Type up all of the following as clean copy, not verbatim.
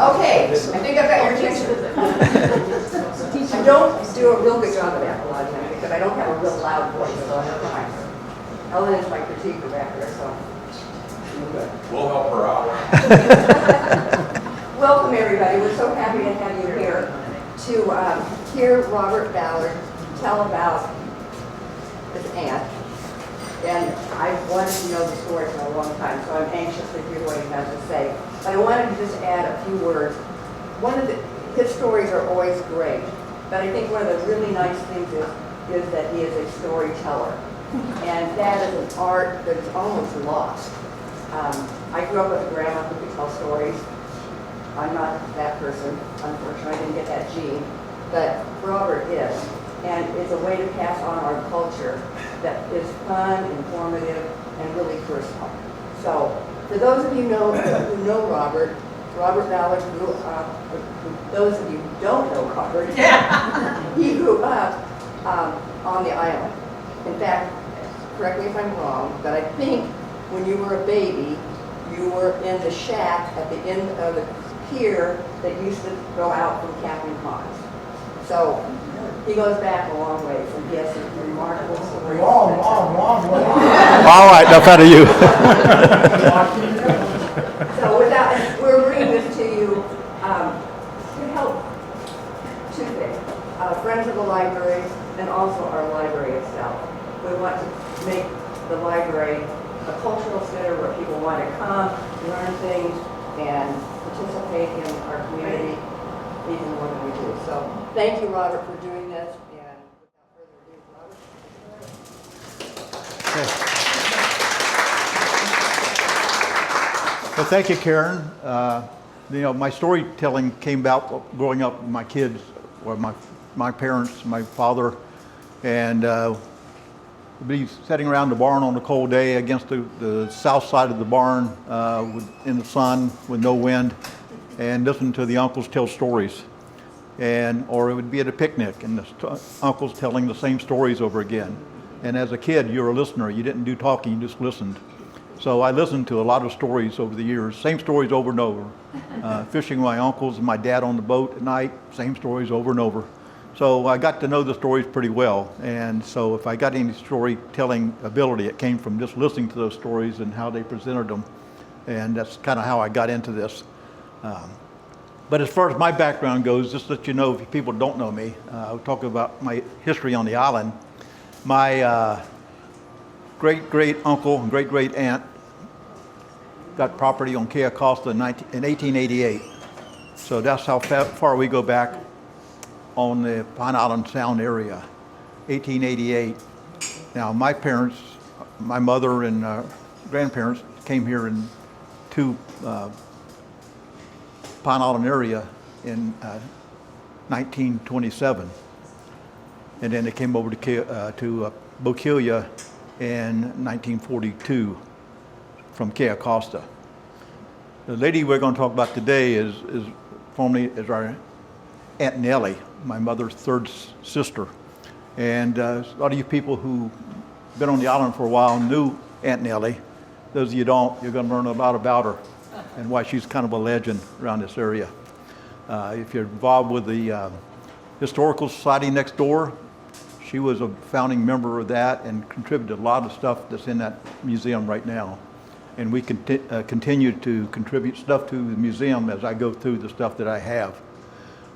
Okay, I think I've got your attention. I don't do a real good job of that a lot of times because I don't have a real loud voice, so I'm fine. Ellen is my critiquer back there, so I'm good. We'll help her out. Welcome, everybody. We're so happy to have you here to hear Robert Ballard tell about his aunt. And I've wanted to know the story for a long time, so I'm anxious to hear what he has to say. But I wanted to just add a few words. His stories are always great, but I think one of the really nice things is that he is a storyteller. And that is an art that is almost lost. I grew up with a grandma who could tell stories. I'm not that person, unfortunately. I didn't get that gene. But Robert is. And it's a way to pass on our culture that is fun, informative, and really personal. So, for those of you who know Robert Ballard grew up, those of you who don't know Robert, he grew up on the island. In fact, correct me if I'm wrong, but I think when you were a baby, you were in the shack at the end of the pier that used to go out from Captain Ponds. So, he goes back a long way, and he has some remarkable stories. Long way. All right, enough out of you. So we're bringing this to you to help two things. Friends of the library and also our library itself. We want to make the library a cultural center where people want to come, learn things, and participate in our community even more than we do. So thank you, Robert, for doing this. And without further ado, Robert. Well, thank you, Karen. My storytelling came about growing up with my kids, or my parents, my father, and we'd be sitting around the barn on a cold day against the south side of the barn in the sun with no wind, and listen to the uncles tell stories. Or it would be at a picnic and the uncles telling the same stories over again. And as a kid, you're a listener. You didn't do talking, you just listened. So I listened to a lot of stories over the years, same stories over and over. Fishing with my uncles and my dad on the boat at night, same stories over and over. So I got to know the stories pretty well. And so if I got any storytelling ability, it came from just listening to those stories and how they presented them. And that's kind of how I got into this. But as far as my background goes, just to let you know, if people don't know me, I'll talk about my history on the island. My great-great uncle and great-great aunt got property on Cayo Costa in 1888. So that's how far we go back on the Pine Island Sound area, 1888. Now my parents, my mother and grandparents came here to Pine Island area in 1927. And then they came over to Boquilla in 1942 from Cayo Costa. The lady we're going to talk about today is our Aunt Nellie, my mother's third sister. And a lot of you people who've been on the island for a while knew Aunt Nellie. Those of you who don't, you're going to learn a lot about her and why she's kind of a legend around this area. If you're involved with the Historical Society next door, she was a founding member of that and contributed a lot of stuff that's in that museum right now. And we continue to contribute stuff to the museum as I go through the stuff that I have.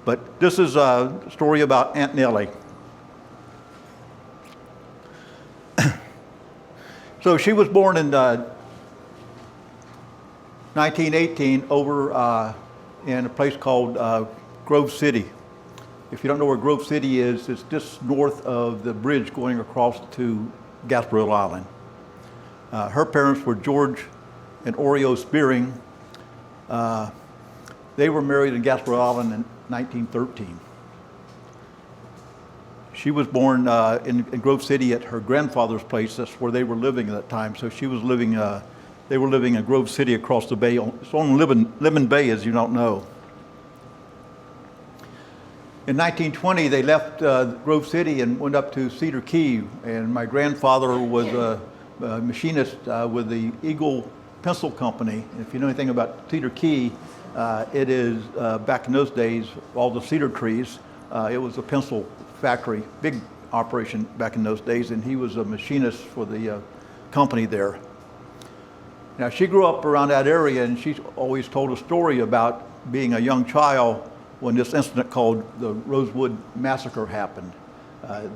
But this is a story about Aunt Nellie. So she was born in 1918 over in a place called Grove City. If you don't know where Grove City is, it's just north of the bridge going across to Gasparilla Island. Her parents were George and Oreo Spearing. They were married in Gasparilla Island in 1913. She was born in Grove City at her grandfather's place. That's where they were living at that time. So she was living, they were living in Grove City across the bay. It's on Lemon Bay, as you don't know. In 1920, they left Grove City and went up to Cedar Key. And my grandfather was a machinist with the Eagle pencil company. If you know anything about Cedar Key, it is, back in those days, all the cedar trees, it was a pencil factory, big operation back in those days, and he was a machinist for the company there. Now, she grew up around that area, and she's always told a story about being a young child when this incident called the Rosewood Massacre happened.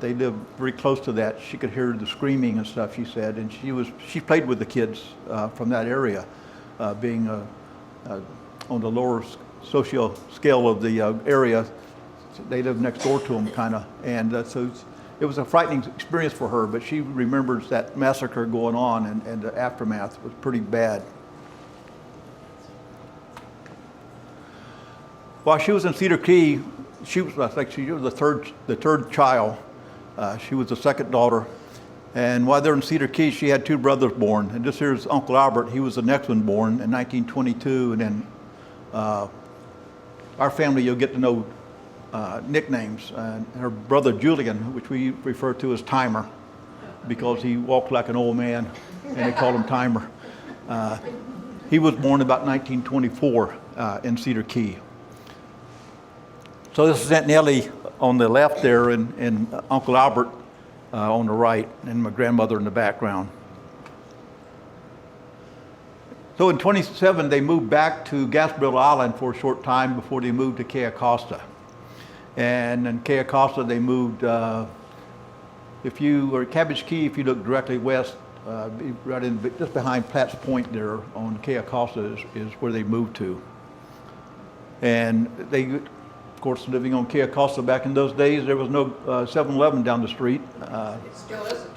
They lived very close to that. She could hear the screaming and stuff, she said, and she played with the kids from that area, being on the lower socio scale of the area. They lived next door to them, kind of, and so it was a frightening experience for her, but she remembers that massacre going on, and the aftermath was pretty bad. While she was in Cedar Key, she was the third child. She was the second daughter. And while they're in Cedar Key, she had two brothers born. And this here's Uncle Albert. He was the next one born in 1922. And then our family, you'll get to know nicknames. And her brother Julian, which we refer to as Timer, because he walked like an old man, and they called him Timer. He was born about 1924 in Cedar Key. So this is Aunt Nellie on the left there, and Uncle Albert on the right, and my grandmother in the background. So in 27, they moved back to Gasparilla Island for a short time before they moved to Cayo Costa. And in Cayo Costa, they moved, if you were at Cabbage Key, if you look directly west, right in, just behind Platt's Point there on Cayo Costa is where they moved to. And they, of course, living on Cayo Costa back in those days, there was no 7-Eleven down the street. It still isn't.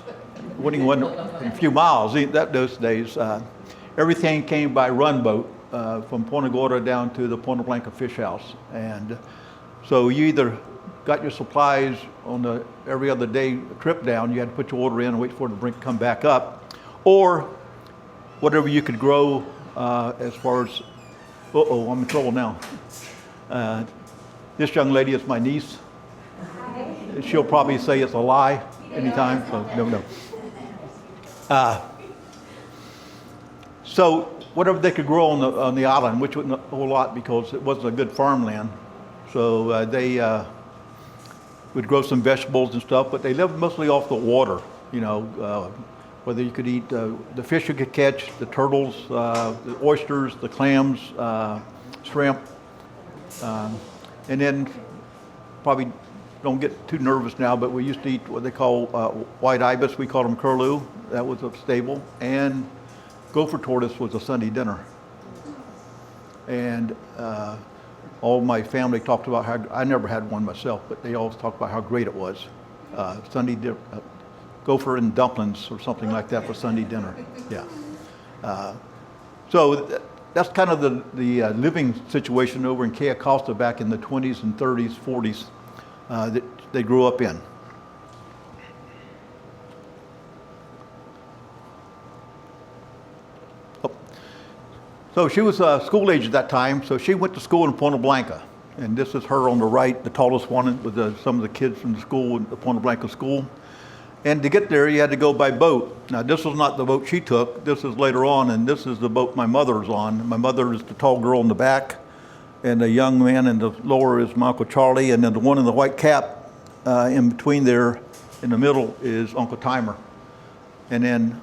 Wasn't a few miles those days. Everything came by run boat from Punta Gorda down to the Ponta Blanca fish house. And so you either got your supplies on the every other day trip down, you had to put your order in and wait for it to come back up, or whatever you could grow as far as, I'm in trouble now. This young lady is my niece. Hi. She'll probably say it's a lie anytime, so no. So whatever they could grow on the island, which wasn't a whole lot because it wasn't a good farmland, so they would grow some vegetables and stuff, but they lived mostly off the water, whether you could eat the fish you could catch, the turtles, the oysters, the clams, shrimp, and then probably don't get too nervous now, but we used to eat what they call white ibis. We called them curlew. That was a staple. And gopher tortoise was a Sunday dinner. And all my family talked about how, I never had one myself, but they always talked about how great it was. Gopher and dumplings or something like that for Sunday dinner. Yeah. So that's kind of the living situation over in Cayo Costa back in the 20s and 30s, 40s that they grew up in. So she was school age at that time, so she went to school in Ponta Blanca. And this is her on the right, the tallest one with some of the kids from the school, the Ponta Blanca school. And to get there, you had to go by boat. Now, this was not the boat she took. This is later on, and this is the boat my mother's on. My mother is the tall girl in the back, and the young man in the lower is my Uncle Charlie, and then the one in the white cap in between there in the middle is Uncle Timer. And then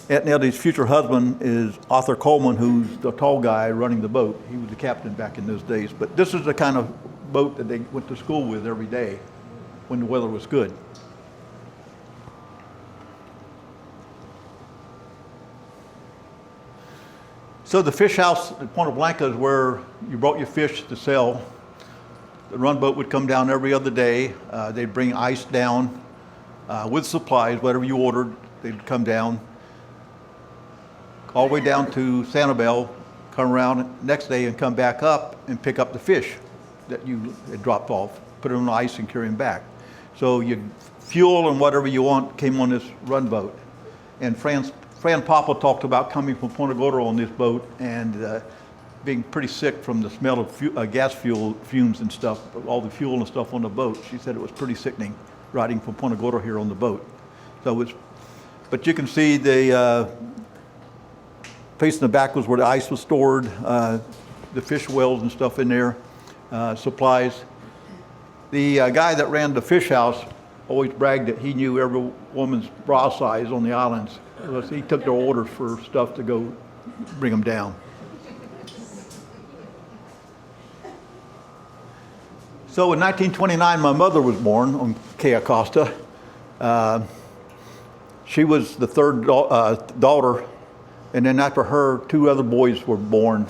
Aunt Nellie's future husband is Arthur Coleman, who's the tall guy running the boat. He was the captain back in those days. But this is the kind of boat that they went to school with every day when the weather was good. So the fish house at Ponta Blanca is where you brought your fish to sell. The run boat would come down every other day. They'd bring ice down with supplies, whatever you ordered, they'd come down. All the way down to Sanibel, come around next day and come back up and pick up the fish that you had dropped off, put it on the ice and carry them back. So your fuel and whatever you want came on this run boat. And Fran Papa talked about coming from Punta Gorda on this boat and being pretty sick from the smell of gas fuel fumes and stuff, all the fuel and stuff on the boat. She said it was pretty sickening riding from Punta Gorda here on the boat. So but you can see the place in the back was where the ice was stored, the fish wells and stuff in there, supplies. The guy that ran the fish house always bragged that he knew every woman's bra size on the islands. He took their orders for stuff to go bring them down. So in 1929, my mother was born on Kea Costa. She was the third daughter, and then after her, 2 other boys were born.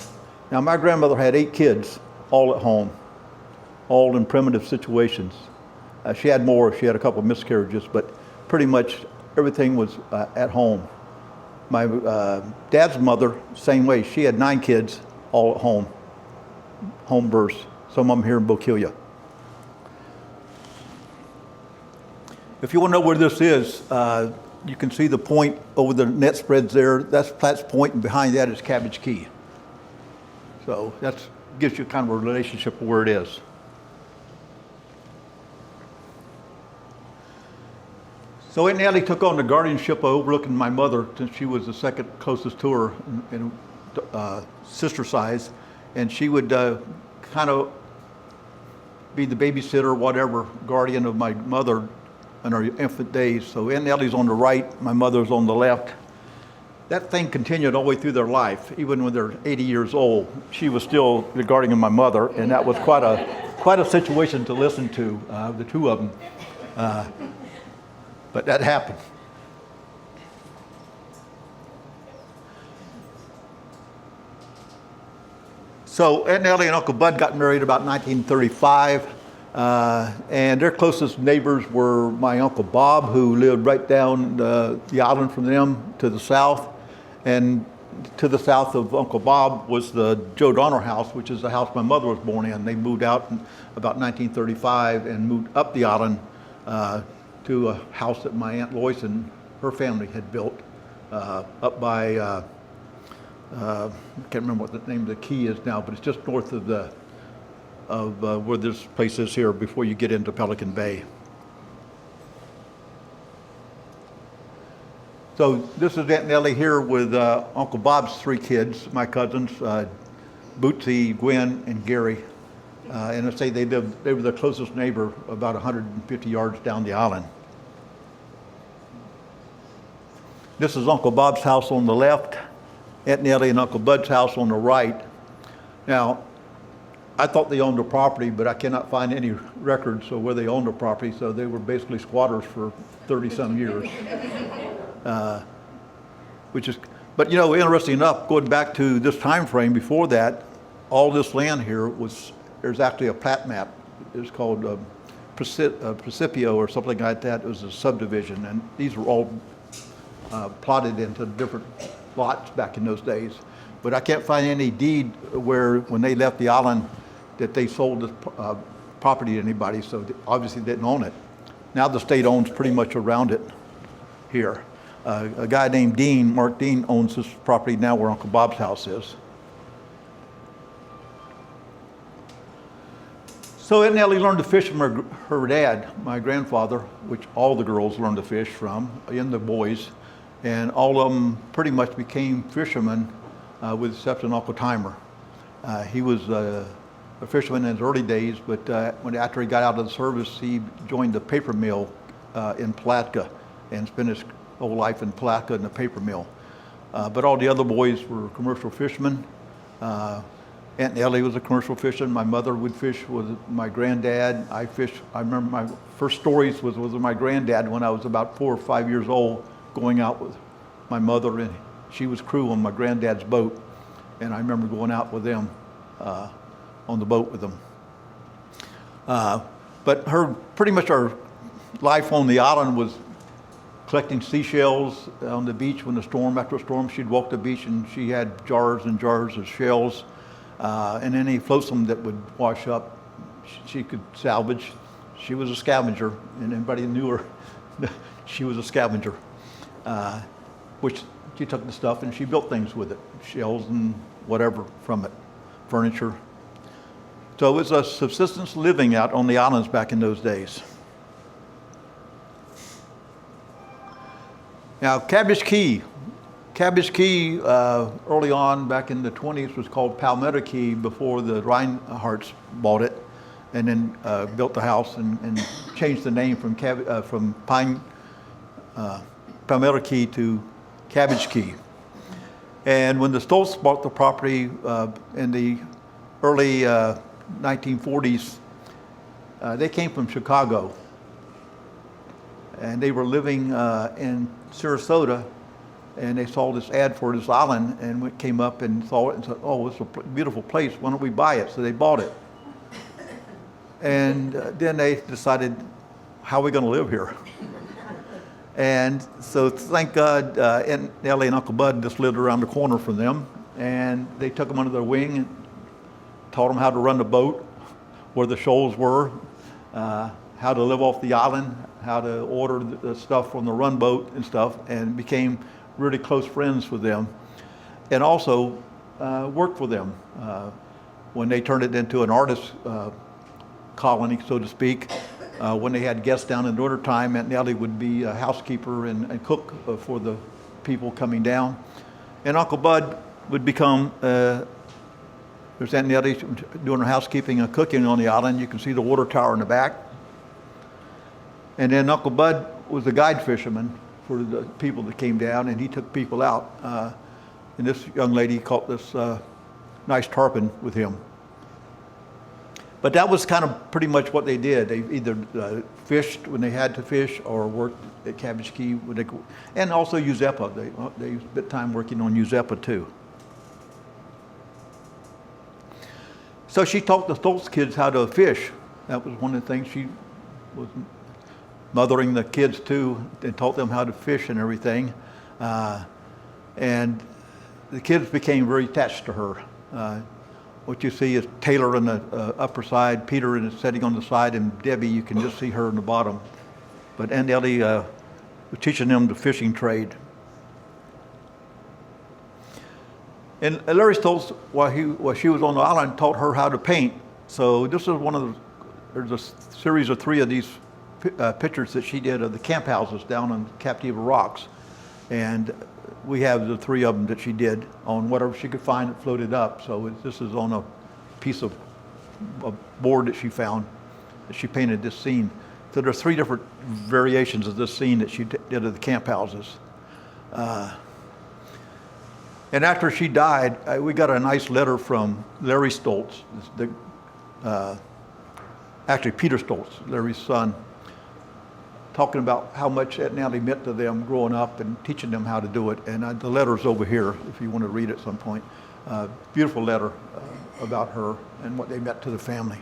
Now, my grandmother had 8 kids, all at home, all in primitive situations. She had more, she had a couple of miscarriages, but pretty much everything was at home. My dad's mother, same way, she had 9 kids, all at home, home births, some of them here in Bokeelia. If you want to know where this is, you can see the point over the net spreads there. That's Platts Point, and behind that is Cabbage Key. So that gives you kind of a relationship of where it is. So Aunt Nellie took on the guardianship of overlooking my mother since she was the second closest to her in sister size, and she would kind of be the babysitter, whatever, guardian of my mother in her infant days. So Aunt Nellie's on the right, my mother's on the left. That thing continued all the way through their life. Even when they're 80 years old, she was still the guardian of my mother, and that was quite a situation to listen to, the 2 of them. But that happened. So Aunt Nellie and Uncle Bud got married about 1935. And their closest neighbors were my Uncle Bob, who lived right down the island from them to the south. And to the south of Uncle Bob was the Joe Donner house, which is the house my mother was born in. They moved out in about 1935 and moved up the island to a house that my Aunt Lois and her family had built up by, I can't remember what the name of the key is now, but it's just north of where this place is here before you get into Pelican Bay. So this is Aunt Nellie here with Uncle Bob's 3 kids, my cousins, Bootsy, Gwen, and Gary. And I say they were the closest neighbor about 150 yards down the island. This is Uncle Bob's house on the left, Aunt Nellie and Uncle Bud's house on the right. Now, I thought they owned the property, but I cannot find any records of where they owned the property, so they were basically squatters for 30-some years. But you know, interesting enough, going back to this time frame before that, all this land here there's actually a plat map. It's called Principio or something like that. It was a subdivision, and these were all plotted into different lots back in those days. But I can't find any deed where, when they left the island, that they sold the property to anybody, so they obviously didn't own it. Now the state owns pretty much around it here. A guy named Dean, Mark Dean, owns this property now where Uncle Bob's house is. So Aunt Nellie learned to fish from her dad, my grandfather, which all the girls learned to fish from, and the boys, and all of them pretty much became fishermen, with the exception of Uncle Timer. He was a fisherman in his early days, but after he got out of the service, he joined the paper mill in Palatka and spent his whole life in Palatka in the paper mill. But all the other boys were commercial fishermen. Aunt Nellie was a commercial fisherman. My mother would fish with my granddad. I remember my first stories was with my granddad when I was about 4 or 5 years old, going out with my mother, and she was crew on my granddad's boat, and I remember going out with them on the boat with them. But pretty much our life on the island was collecting seashells on the beach after a storm, she'd walk the beach and she had jars and jars of shells, and any flotsam that would wash up, she could salvage. She was a scavenger, and anybody knew her, she was a scavenger, which she took the stuff and she built things with it, shells and whatever from it, furniture. So it was a subsistence living out on the islands back in those days. Now, Cabbage Key Cabbage Key, early on, back in the 20s, was called Palmetto Key before the Reinhardts bought it and then built the house and changed the name from Palmetto Key to Cabbage Key. And when the Stoltz bought the property in the early 1940s, they came from Chicago. And they were living in Sarasota, and they saw this ad for this island and came up and saw it and said, oh, it's a beautiful place, why don't we buy it? So they bought it. And then they decided, how are we going to live here? And so thank God, Aunt Nellie and Uncle Bud just lived around the corner from them, and they took them under their wing and taught them how to run the boat, where the shoals were, how to live off the island, how to order the stuff from the run boat and stuff, and became really close friends with them. And also worked for them when they turned it into an artist colony, so to speak. When they had guests down in the winter time, Aunt Nellie would be a housekeeper and cook for the people coming down. And Uncle Bud would become, there's Aunt Nellie doing her housekeeping and cooking on the island. You can see the water tower in the back. And then Uncle Bud was a guide fisherman for the people that came down, and he took people out. And this young lady caught this nice tarpon with him. But that was kind of pretty much what they did. They either fished when they had to fish or worked at Cabbage Key. And also Uzeppa. They spent time working on Uzeppa too. So she taught the Stoltz kids how to fish. That was one of the things she was mothering the kids too, and taught them how to fish and everything. And the kids became very attached to her. What you see is Taylor on the upper side, Peter is sitting on the side, and Debbie, you can just see her on the bottom. But Aunt Nellie was teaching them the fishing trade. And Larry Stoltz, while she was on the island, taught her how to paint. So this is one of the, there's a series of 3 of these pictures that she did of the camp houses down on Captiva Rocks. And we have the 3 of them that she did on whatever she could find that floated up. So this is on a piece of a board that she found, that she painted this scene. So there's 3 different variations of this scene that she did of the camp houses. And after she died, we got a nice letter from Larry Stoltz, actually Peter Stoltz, Larry's son, talking about how much Aunt Nellie meant to them growing up and teaching them how to do it. And the letter's over here if you want to read it at some point. Beautiful letter about her and what they meant to the family.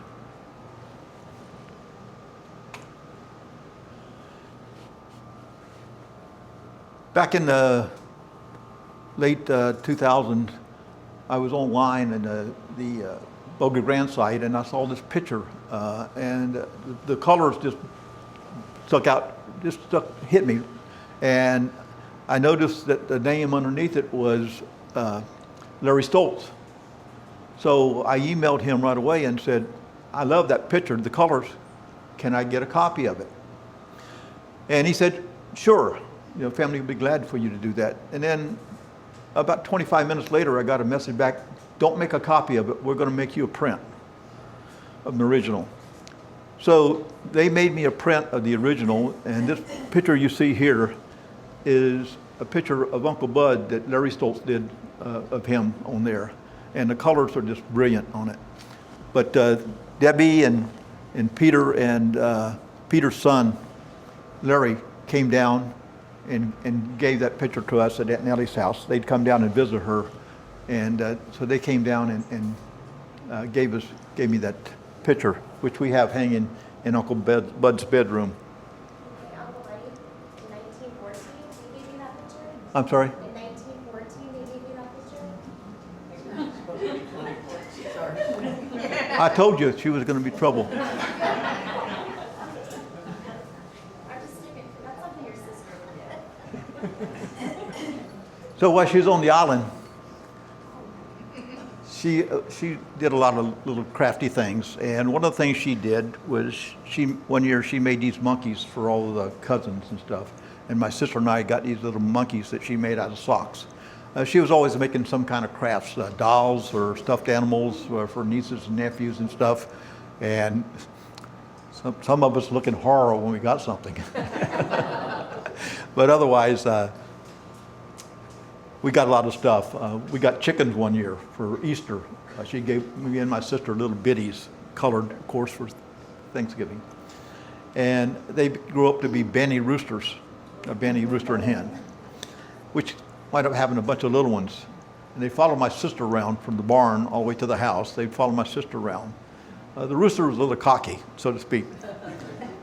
Back in the late 2000s, I was online in the Boca Grande site, and I saw this picture, and the colors just hit me. And I noticed that the name underneath it was Larry Stoltz. So I emailed him right away and said, I love that picture, the colors. Can I get a copy of it? And he said, sure. Family would be glad for you to do that. And then about 25 minutes later, I got a message back, don't make a copy of it. We're going to make you a print of the original. So they made me a print of the original, and this picture you see here is a picture of Uncle Bud that Larry Stoltz did of him on there. And the colors are just brilliant on it. But Debbie and Peter and Peter's son, Larry, came down and gave that picture to us at Aunt Nellie's house. They'd come down and visit her. And so they came down and gave me that picture, which we have hanging in Uncle Bud's bedroom. Uncle Buddy, in 1914, they gave you that picture? I'm sorry? In 1914, they gave you that picture? I told you she was going to be trouble. I'm just thinking, that's something your sister would get. So while she was on the island, she did a lot of little crafty things, and one of the things she did was one year she made these monkeys for all of the cousins and stuff, and my sister and I got these little monkeys that she made out of socks, She was always making some kind of crafts, dolls or stuffed animals for nieces and nephews and stuff. And some of us look in horror when we got something. But otherwise, we got a lot of stuff. We got chickens one year for Easter. She gave me and my sister little biddies, colored, of course, for Thanksgiving. And they grew up to be Benny roosters, a Benny rooster and hen, which wound up having a bunch of little ones. And they followed my sister around from the barn all the way to the house. They'd follow my sister around. The rooster was a little cocky, so to speak.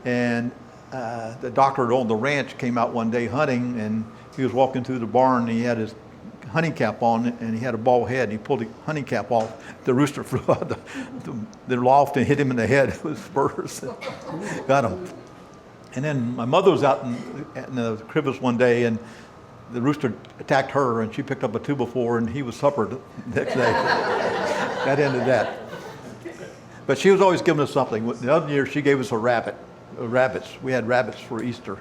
And the doctor that owned the ranch came out one day hunting, and he was walking through the barn, and he had his hunting cap on, and he had a bald head. He pulled the hunting cap off. The rooster flew out the loft and hit him in the head with spurs. Got him. And then my mother was out in the cribs one day, and the rooster attacked her, and she picked up a 2x4, and he was supper the next day. That ended that. But she was always giving us something. The other year, she gave us rabbits. We had rabbits for Easter.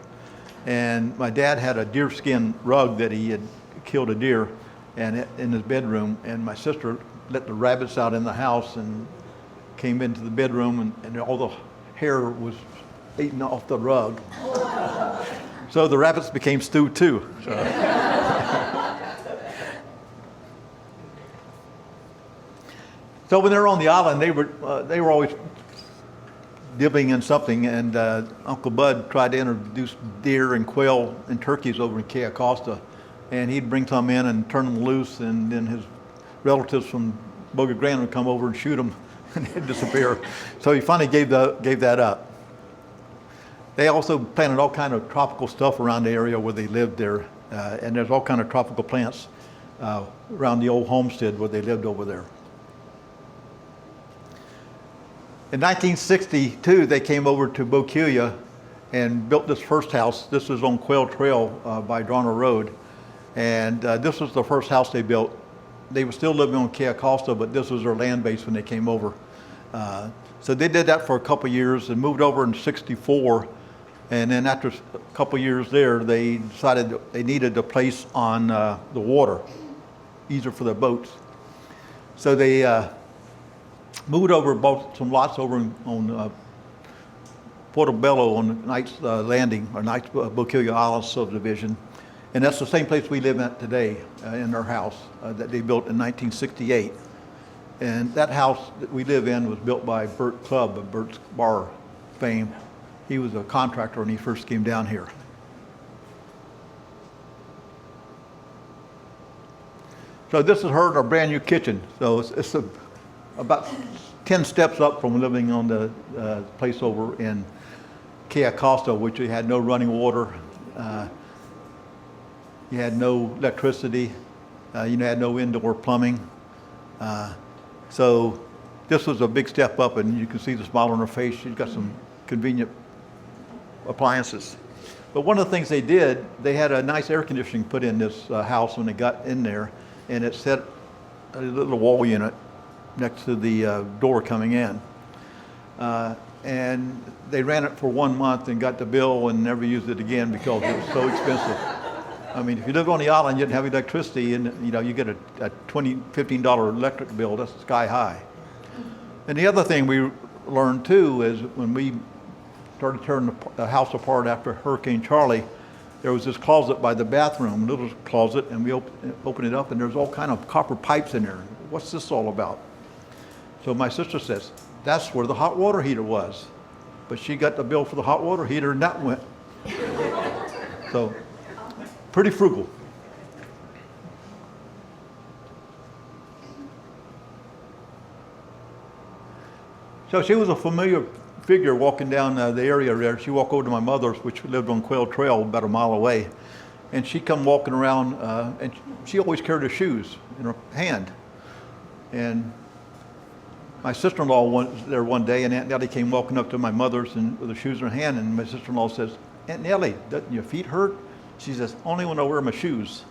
And my dad had a deerskin rug that he had killed a deer and in his bedroom. And my sister let the rabbits out in the house and came into the bedroom, and all the hair was eaten off the rug. So the rabbits became stew too. So when they were on the island, they were always dibbing in something, and Uncle Bud tried to introduce deer and quail and turkeys over in Cayo Costa, and he'd bring some in and turn them loose, and then his relatives from Boca Grande would come over and shoot them, and they'd disappear. So he finally gave that up. They also planted all kind of tropical stuff around the area where they lived there, and there's all kind of tropical plants around the old homestead where they lived over there. In 1962, they came over to Boquilla and built this first house. This was on Quail Trail by Donner Road. And this was the first house they built. They were still living on Cayo Costa, but this was their land base when they came over. So they did that for a couple years and moved over in '64. And then after a couple years there, they decided they needed a place on the water, easier for their boats. So they moved over, bought some lots over on Portobello on Knight's Landing, or Knight's Boquilla Island subdivision. And that's the same place we live at today in their house that they built in 1968. And that house that we live in was built by Bert Clubb of Bert's Bar fame. He was a contractor when he first came down here. So this is our brand new kitchen. So it's about 10 steps up from living on the place over in Cayo Costa, which we had no running water. You had no electricity. You had no indoor plumbing. So this was a big step up, and you can see the smile on her face. She's got some convenient appliances. But one of the things they did, they had a nice air conditioning put in this house when they got in there, and it set a little wall unit next to the door coming in. And they ran it for 1 month and got the bill and never used it again because it was so expensive. I mean, if you live on the island, you didn't have electricity, and you get a $20, $15 electric bill, that's sky high. And the other thing we learned too is when we started tearing the house apart after Hurricane Charlie, there was this closet by the bathroom, little closet, and we opened it up, and there's all kind of copper pipes in there. What's this all about? So my sister says, that's where the hot water heater was. But she got the bill for the hot water heater, and that went. So, pretty frugal. So she was a familiar figure walking down the area there. She walked over to my mother's, which lived on Quail Trail about a mile away. And she come walking around, and she always carried her shoes in her hand. And my sister-in-law was there one day, and Aunt Nellie came walking up to my mother's and with her shoes in her hand, and my sister-in-law says, Aunt Nellie, doesn't your feet hurt? She says, only when I wear my shoes.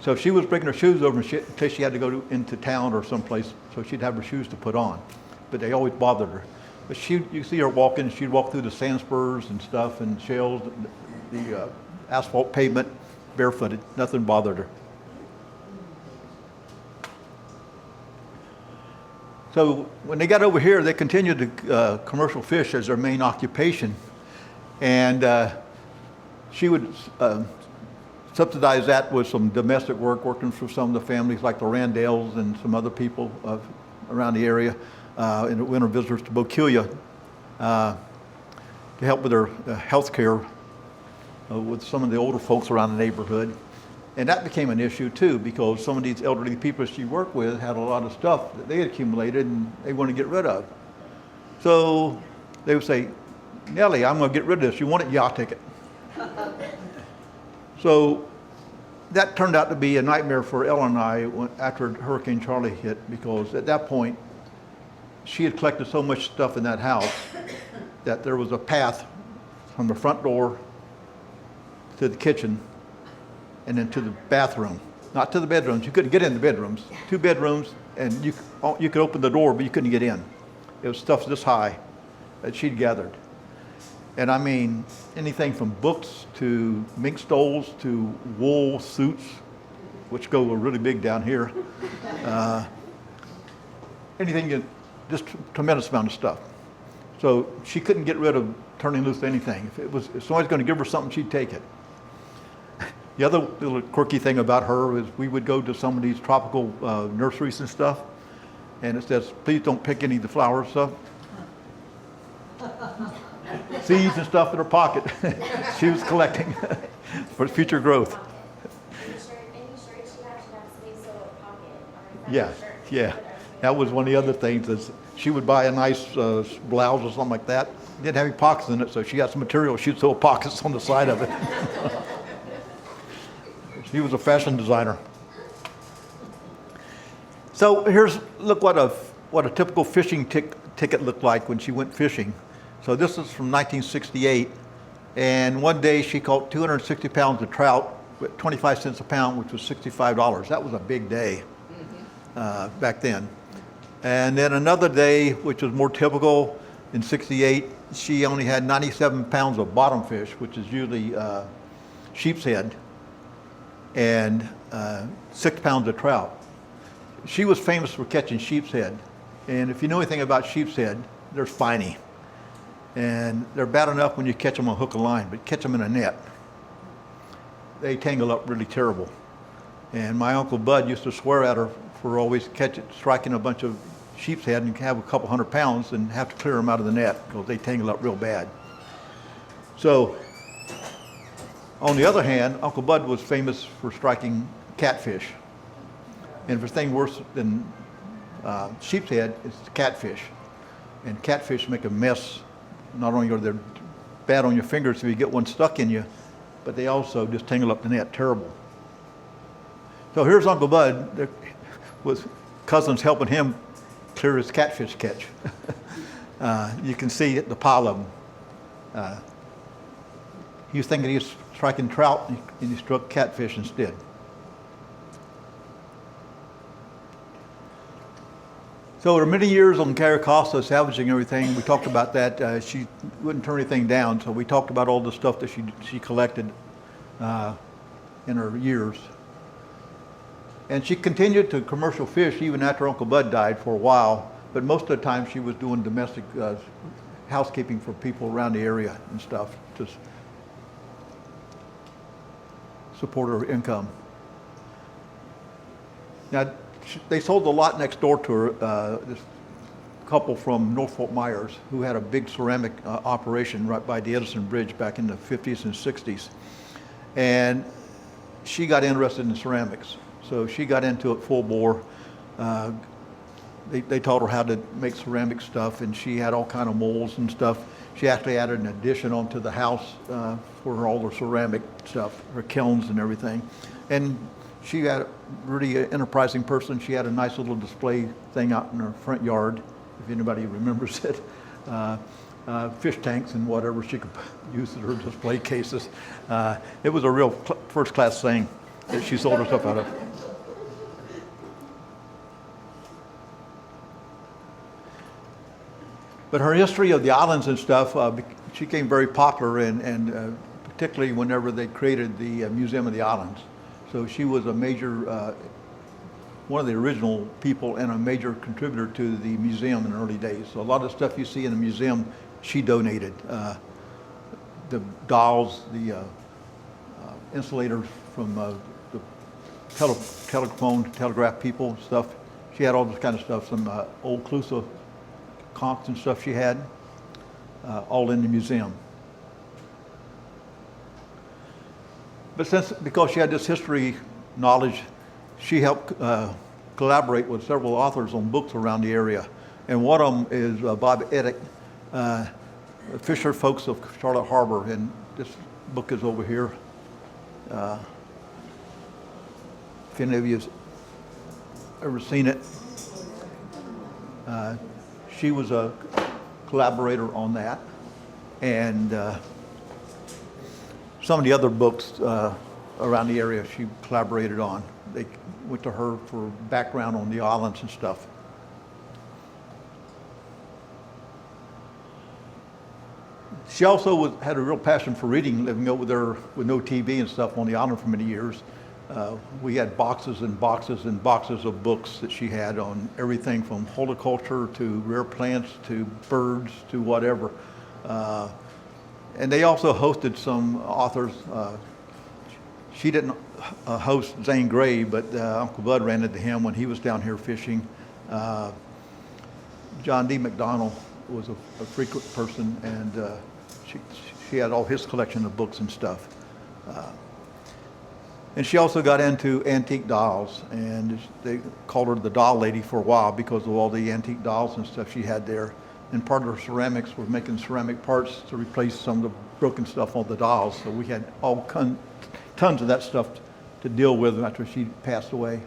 So she was bringing her shoes over in case she had to go into town or someplace, so she'd have her shoes to put on. But they always bothered her. But you see her walking, she'd walk through the sand spurs and stuff and shells, the asphalt pavement, barefooted, nothing bothered her. So when they got over here, they continued to commercial fish as their main occupation. And she would subsidize that with some domestic work, working for some of the families like the Randales and some other people around the area, and winter visitors to Bokeelia, to help with their health care with some of the older folks around the neighborhood. And that became an issue too, because some of these elderly people she worked with had a lot of stuff that they had accumulated and they wanted to get rid of. So they would say, Nellie, I'm going to get rid of this. You want it? Yeah, I'll take it. So that turned out to be a nightmare for Ellen and I after Hurricane Charlie hit, because at that point, she had collected so much stuff in that house that there was a path from the front door to the kitchen and then to the bathroom. Not to the bedrooms. You couldn't get in the bedrooms. 2 bedrooms, and you could open the door, but you couldn't get in. It was stuff this high that she'd gathered. And I mean, anything from books to mink stoles to wool suits, which go really big down here. Anything, just tremendous amount of stuff. So she couldn't get rid of turning loose anything. If somebody's going to give her something, she'd take it. The other little quirky thing about her is we would go to some of these tropical nurseries and stuff, and it says, please don't pick any of the flower stuff. Seeds and stuff in her pocket. She was collecting for future growth. Any shirt she had should have space so a pocket. Or Yeah, yeah. That was one of the other things, is she would buy a nice blouse or something like that. It didn't have any pockets in it, so she got some material. She'd sew pockets on the side of it. She was a fashion designer. So look what a typical fishing ticket looked like when she went fishing. So this is from 1968, and one day she caught 260 pounds of trout at 25 cents a pound, which was $65. That was a big day back then. And then another day, which was more typical, in 68, she only had 97 pounds of bottom fish, which is usually sheep's head, and 6 pounds of trout. She was famous for catching sheep's head. And if you know anything about sheep's head, they're spiny. And they're bad enough when you catch them on hook and line, but catch them in a net, they tangle up really terrible. And my Uncle Bud used to swear at her for always striking a bunch of sheep's head and have a couple 100 pounds and have to clear them out of the net because they tangle up real bad. So, on the other hand, Uncle Bud was famous for striking catfish. And if there's anything worse than sheep's head, it's catfish. And catfish make a mess. Not only are they bad on your fingers if you get one stuck in you, but they also just tangle up the net terrible. So here's Uncle Bud with cousins helping him clear his catfish catch. You can see the pile of them. He was thinking he was striking trout, and he struck catfish instead. So there were many years on Caracosta salvaging everything. We talked about that. She wouldn't turn anything down, so we talked about all the stuff that she collected in her years. And she continued to commercial fish even after Uncle Bud died for a while, but most of the time she was doing domestic housekeeping for people around the area and stuff to support her income. Now, they sold the lot next door to her, this couple from North Fort Myers who had a big ceramic operation right by the Edison Bridge back in the 50s and 60s. And she got interested in ceramics. So she got into it full bore. They taught her how to make ceramic stuff, and she had all kind of molds and stuff. She actually added an addition onto the house for all her ceramic stuff, her kilns and everything. And she had a really enterprising person. She had a nice little display thing out in her front yard, if anybody remembers it. Fish tanks and whatever she could use in her display cases. It was a real first-class thing that she sold her stuff out of. But her history of the islands and stuff, she became very popular, and particularly whenever they created the Museum of the Islands. So she was a major one of the original people and a major contributor to the museum in the early days. So a lot of the stuff you see in the museum, she donated. The dolls, the insulators from the telegraph people, stuff. She had all this kind of stuff, some old Clusa conchs and stuff she had, all in the museum. But because she had this history knowledge, she helped collaborate with several authors on books around the area. And one of them is Bob Edick, Fisher Folks of Charlotte Harbor, and this book is over here. If any of you have ever seen it, she was a collaborator on that, and some of the other books around the area she collaborated on. They went to her for background on the islands and stuff. She also had a real passion for reading, living over there with no TV and stuff on the island for many years. We had boxes and boxes and boxes of books that she had on everything from horticulture to rare plants to birds to whatever. And they also hosted some authors. She didn't host Zane Grey, but Uncle Bud ran into him when he was down here fishing. John D. McDonald was a frequent person, and she had all his collection of books and stuff. And she also got into antique dolls, and they called her the doll lady for a while because of all the antique dolls and stuff she had there. And part of her ceramics was making ceramic parts to replace some of the broken stuff on the dolls. So we had tons of that stuff to deal with after she passed away.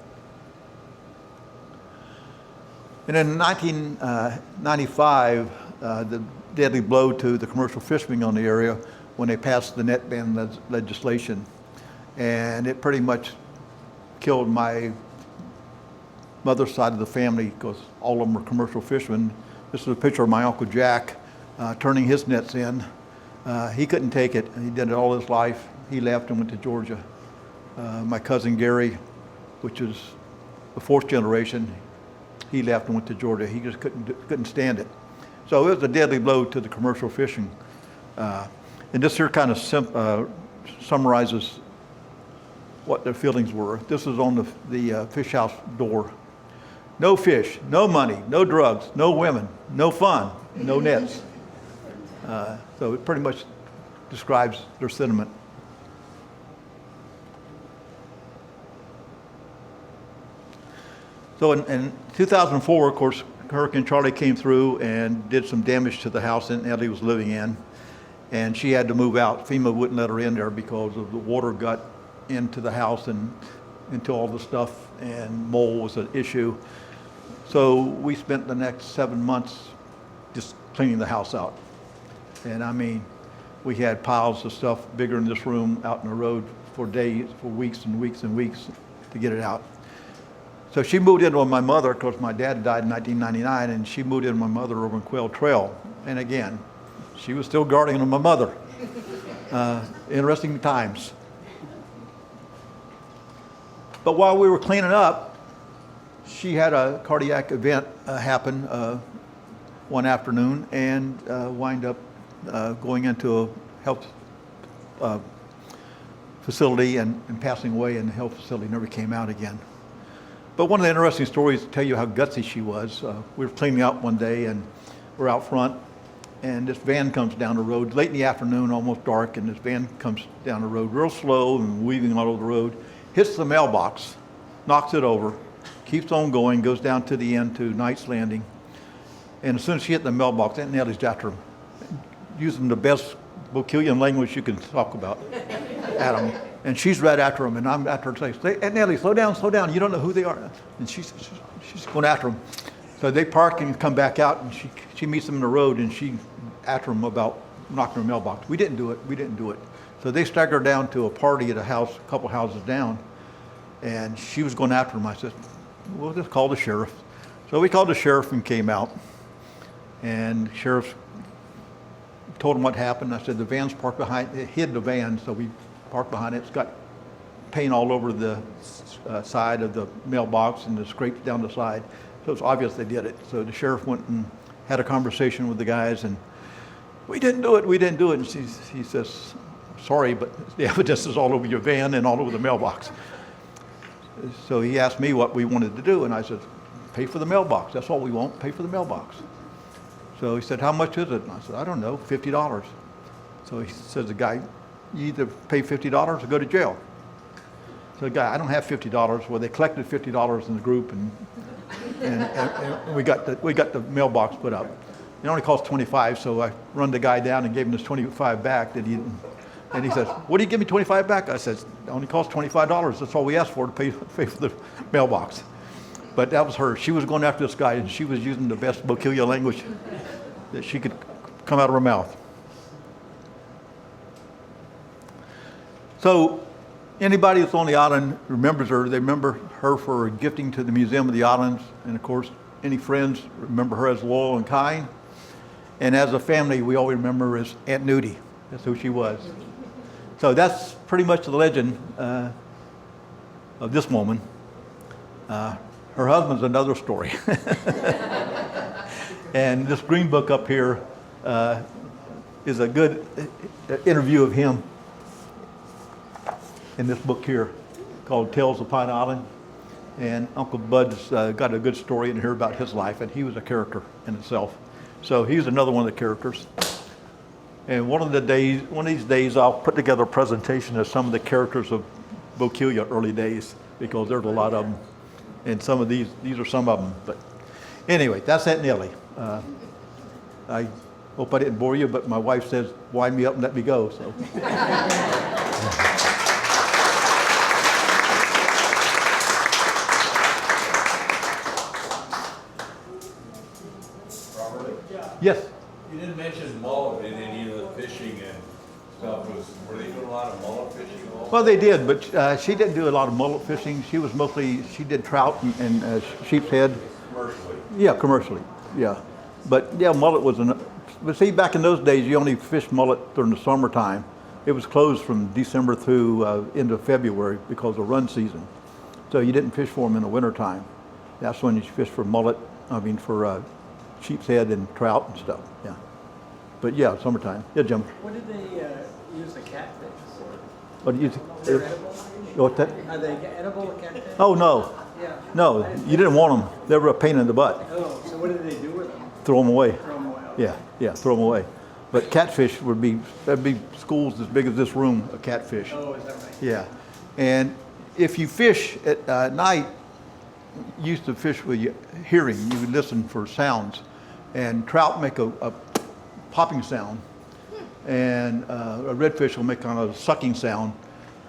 And in 1995, the deadly blow to the commercial fishermen on the area when they passed the net ban legislation. And it pretty much killed my mother's side of the family because all of them were commercial fishermen. This is a picture of my Uncle Jack turning his nets in. He couldn't take it. He did it all his life. He left and went to Georgia. My cousin Gary, which is the fourth generation, he left and went to Georgia. He just couldn't stand it. So it was a deadly blow to the commercial fishing. And this here kind of summarizes what their feelings were. This is on the fish house door. No fish, no money, no drugs, no women, no fun, no nets. So it pretty much describes their sentiment. So in 2004, of course, Hurricane Charlie came through and did some damage to the house that Nellie was living in. And she had to move out. FEMA wouldn't let her in there because of the water got into the house and into all the stuff, and mold was an issue. So we spent the next 7 months just cleaning the house out. And I mean, we had piles of stuff bigger in this room out in the road for days, for weeks and weeks and weeks to get it out. So she moved in with my mother because my dad died in 1999, and she moved in with my mother over in Quail Trail. And again, she was still guardian of my mother. Interesting times. But while we were cleaning up, she had a cardiac event happen one afternoon and wind up going into a health facility and passing away in the health facility, never came out again. But one of the interesting stories to tell you how gutsy she was, we were cleaning out one day and we're out front, and this van comes down the road late in the afternoon, almost dark, and this van comes down the road real slow and weaving all over the road, hits the mailbox, knocks it over, keeps on going, goes down to the end to Knight's Landing. And as soon as she hit the mailbox, Aunt Nellie's after him, using the best Bocalian language you can talk about at him. And she's right after him, and I'm after her saying, Aunt Nellie, slow down, you don't know who they are. And she's going after him. So they park and come back out, and she meets them in the road, and she after him about knocking her mailbox. We didn't do it. So they staggered her down to a party at a house, a couple houses down, and she was going after him. I said, we'll just call the sheriff. So we called the sheriff and came out, and the sheriff told him what happened. I said, the van's parked behind, it hid the van, so we parked behind it. It's got paint all over the side of the mailbox and the scrapes down the side. So it's obvious they did it. So the sheriff went and had a conversation with the guys, and we didn't do it. And he says, sorry, but the evidence is all over your van and all over the mailbox. So he asked me what we wanted to do, and I said, pay for the mailbox. That's all we want, pay for the mailbox. So he said, how much is it? And I said, I don't know, $50. So he says, the guy, you either pay $50 or go to jail. So the guy, I don't have $50. Well, they collected $50 in the group, and we got the mailbox put up. It only cost $25, so I run the guy down and gave him this $25 back that he didn't. And he says, what do you give me $25 back? I said, it only cost $25. That's all we asked for to pay for the mailbox. But that was her. She was going after this guy, and she was using the best Bokelia language that she could come out of her mouth. So anybody that's on the island remembers her. They remember her for gifting to the Museum of the Islands. And of course, any friends remember her as loyal and kind. And as a family, we always remember her as Aunt Nudie. That's who she was. So that's pretty much the legend of this woman. Her husband's another story. And this green book up here is a good interview of him in this book here called Tales of Pine Island. And Uncle Bud's got a good story in here about his life, and he was a character in itself. So he's another one of the characters. And one of these days, I'll put together a presentation of some of the characters of Bokelia early days, because there's a lot of them. And some of these are some of them. But anyway, that's Aunt Nellie. I hope I didn't bore you, but my wife says, wind me up and let me go. So. Yes. You didn't mention mullet in any of the fishing and stuff. Were they doing a lot of mullet fishing also? Well, they did, but she didn't do a lot of mullet fishing. She did trout and sheep's head. Commercially? Yeah, commercially, yeah. But yeah, mullet was but see, back in those days, you only fished mullet during the summertime. It was closed from December through into February because of run season. So you didn't fish for them in the wintertime. That's when you fish for mullet, for sheep's head and trout and stuff, yeah. But yeah, summertime. Yeah, Jim. What did they use the catfish for? What do you They're edible? What that? Are they edible catfish? Oh, no. Yeah. No, you didn't want them. They were a pain in the butt. Oh, so what did they do with them? Throw them away. Throw them away. Yeah, throw them away. But catfish that'd be schools as big as this room of catfish. Oh, is that right? Yeah. And if you fish at night, you used to fish with your hearing. You would listen for sounds. And trout make a popping sound. And a redfish will make kind of a sucking sound.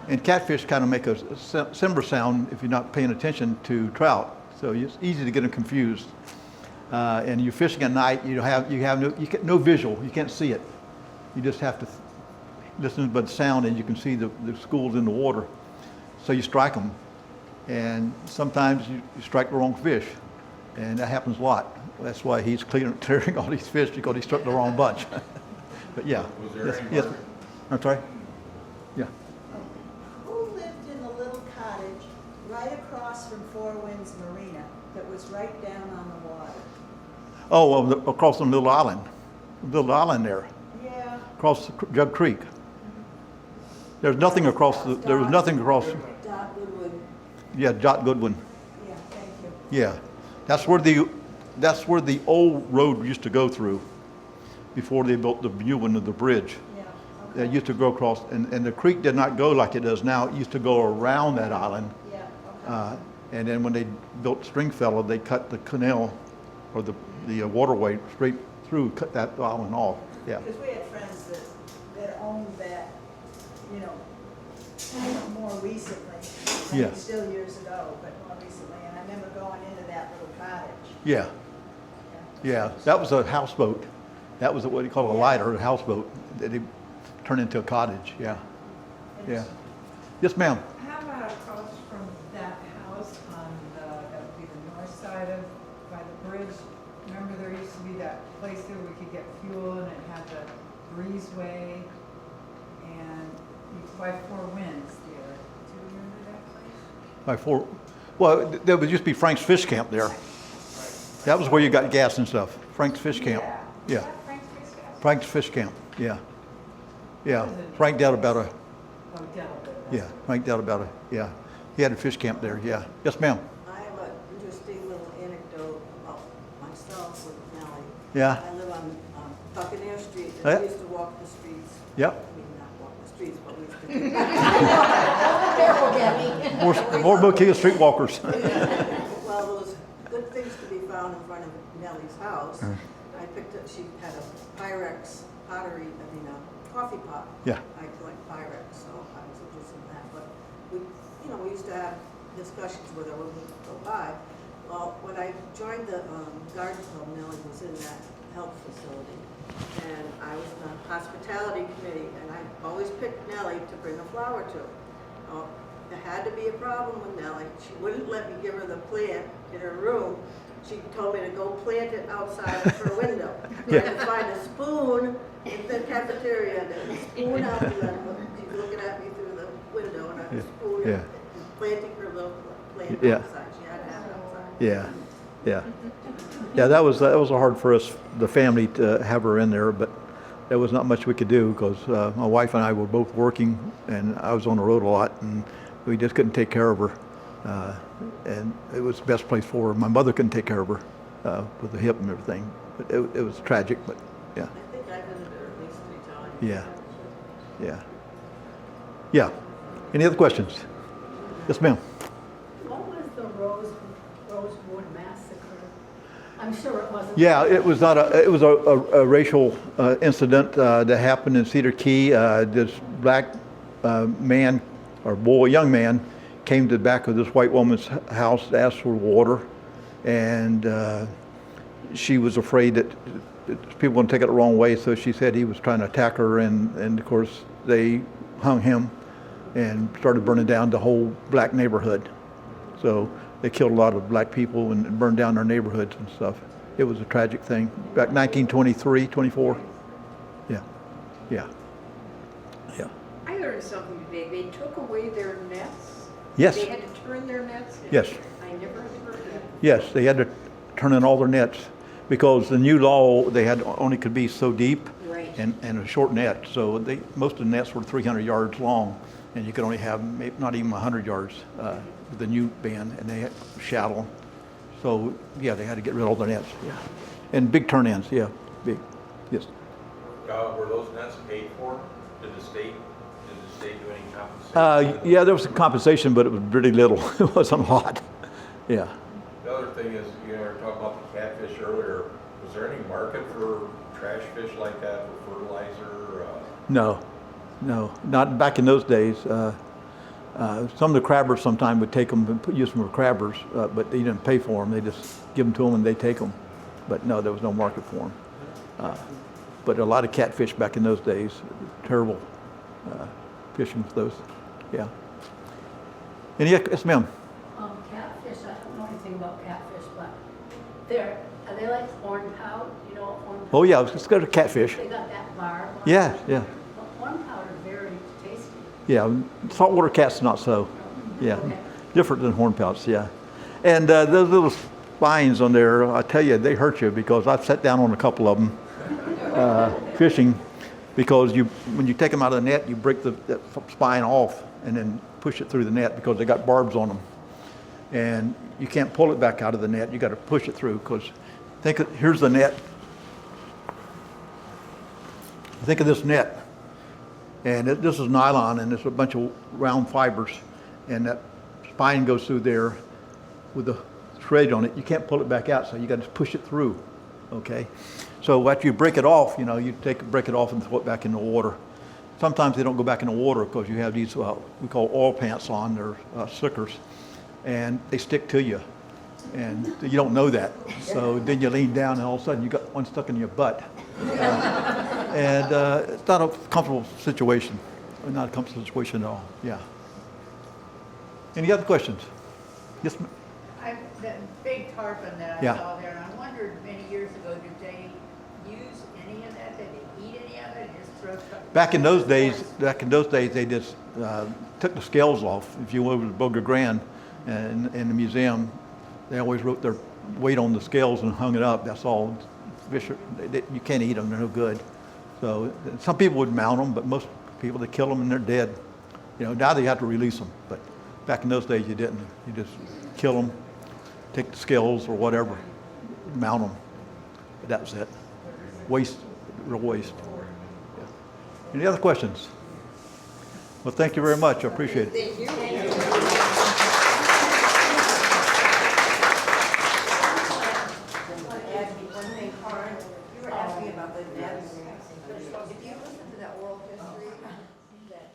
And catfish kind of make a similar sound if you're not paying attention to trout. So it's easy to get them confused. And you're fishing at night, you get no visual, you can't see it. You just have to listen to the sound, and you can see the schools in the water. So you strike them. And sometimes you strike the wrong fish. And that happens a lot. That's why he's clearing all these fish, because he struck the wrong bunch. But yeah. Was there any yes. murder? I'm sorry? Yeah. Who lived in the little cottage right across from Four Winds Marina that was right down on the water? Oh, well, across the little island there, Yeah. across Jug Creek. There was nothing across. Dot Goodwood. Yeah, Jot Goodwin. Yeah, thank you. Yeah, that's where the old road used to go through before they built the new one of the bridge. Yeah. It used to go across, and the creek did not go like it does now. It used to go around that island. Yeah, okay. And then when they built Stringfellow, they cut the canal or the waterway straight through, cut that island off. Yeah. Because we had friends that owned that, more recently. I mean, Yeah. still years ago, but more recently. And I remember going into that little cottage. Yeah. Yeah, that was a houseboat. That was what you call a lighter, a houseboat that they turned into a cottage. Yeah. Yeah. Yes, ma'am. How about across from that house on that would be the north side of, by the bridge? Remember there used to be that place there we could get fuel, and it had the breezeway, and by Four Winds there. Do you remember By four, well, there would just be Frank's Fish Camp there. That was where you got gas and stuff. Frank's Fish Camp. Yeah. Frank's Fish Camp. Yeah. Yeah. Frank dealt about a. Oh, Delaware. Yeah. Frank dealt about a. Yeah. He had a fish camp there. Yeah. Yes, ma'am. I have an interesting little anecdote about myself with Nellie. Yeah. I live on Buccaneer Street, and Yeah. we used to walk the streets. Yep. I mean, not walk the streets, but we used to do Careful, Debbie. More Boquilla streetwalkers. Well, there was good things to be found in front of Nellie's house. I picked up, she had a Pyrex pottery, coffee pot. Yeah. I collect Pyrex, so I was interested in that. But we used to have discussions with her when we go by. Well, when I joined the garden club, Nellie was in that health facility. And I was in the hospitality committee, and I always picked Nellie to bring a flower to. There had to be a problem with Nellie. She wouldn't let me give her the plant in her room. She told me to go plant it outside of her window. I had to find a spoon in the cafeteria and a spoon out the window. She's looking at me through the window and a spoon Yeah. and planting her little plant Yeah. outside. She had to have it outside. Yeah. Yeah. Yeah. That was hard for us, the family, to have her in there, but there was not much we could do because my wife and I were both working, and I was on the road a lot, and we just couldn't take care of her. And it was the best place for her. My mother couldn't take care of her with the hip and everything. But it was tragic, but yeah. I think I visited her at least 3 times. Yeah. Yeah. Yeah. Any other questions? Yes, ma'am. What was the Rosewood massacre? I'm sure it wasn't. Yeah, it was not a. It was a racial incident that happened in Cedar Key. This black man or boy, young man, came to the back of this white woman's house to ask for water, and she was afraid that people were going to take it the wrong way. So she said he was trying to attack her, and of course they hung him and started burning down the whole black neighborhood. So they killed a lot of black people and burned down their neighborhoods and stuff. It was a tragic thing. Back 1923, 24. Yeah, yeah, yeah. I learned something today. They took away their nets. Yes. They had to turn their nets in. Yes. I never heard that. Yes, they had to turn in all their nets because the new law, they had only could be so deep Right. and a short net. So most of the nets were 300 yards long, and you could only have not even 100 yards with the new ban, and they had shallow. So yeah, they had to get rid of all their nets. Yeah, and big turn-ins. Yeah, big. Yes. Were those nets paid for? Did the state do any compensation? Yeah, there was some compensation, but it was really little. It wasn't a lot. Yeah. The other thing is, you were talking about the catfish earlier. Was there any market for trash fish like that for fertilizer? No, not back in those days. Some of the crabbers sometimes would take them and use them for crabbers, but they didn't pay for them. They just give them to them and they take them. But no, there was no market for them. But a lot of catfish back in those days. Terrible fishing for those. Yeah. Yes, ma'am. Catfish, I don't know anything about catfish, but are they like hornpout? You know what hornpout? Oh yeah, let's go to catfish. They got that barb on Yeah, it. yeah, But hornpout are very tasty. yeah. Saltwater cats not so. Yeah, Okay. different than hornpouts. Yeah, and those little spines on there, I tell you, they hurt you because I've sat down on a couple of them fishing because when you take them out of the net, you break that spine off and then push it through the net because they got barbs on them, and you can't pull it back out of the net. You got to push it through because here's the net. Think of this net, and this is nylon, and it's a bunch of round fibers, and that spine goes through there with the thread on it. You can't pull it back out, so you got to push it through. Okay, so after you break it off, you break it off and throw it back in the water. Sometimes they don't go back in the water because you have these we call oil pants on. They're suckers, and they stick to you, and you don't know that. So then you lean down, and all of a sudden you got one stuck in your butt. And it's not a comfortable situation. Not a comfortable situation at all. Yeah. Any other questions? Yes, ma'am. That big tarpon that I Yeah. saw there, and I wondered many years ago, did they use any of that? Did they eat any of it? Just throw it? Back in those days, they just took the scales off. If you went over to Boca Grande, And in the museum, they always wrote their weight on the scales and hung it up. That's all. Fish, you can't eat them. They're no good. So some people would mount them, but most people, they kill them and they're dead. You know, now they have to release them. But back in those days, you didn't. You just kill them, take the scales or whatever, mount them. But that was it. Waste, real waste. Yeah. Any other questions? Well, thank you very much. I appreciate it. Thank you. Add one thing, Karen, you were asking about the nets. If you listen to that oral history, that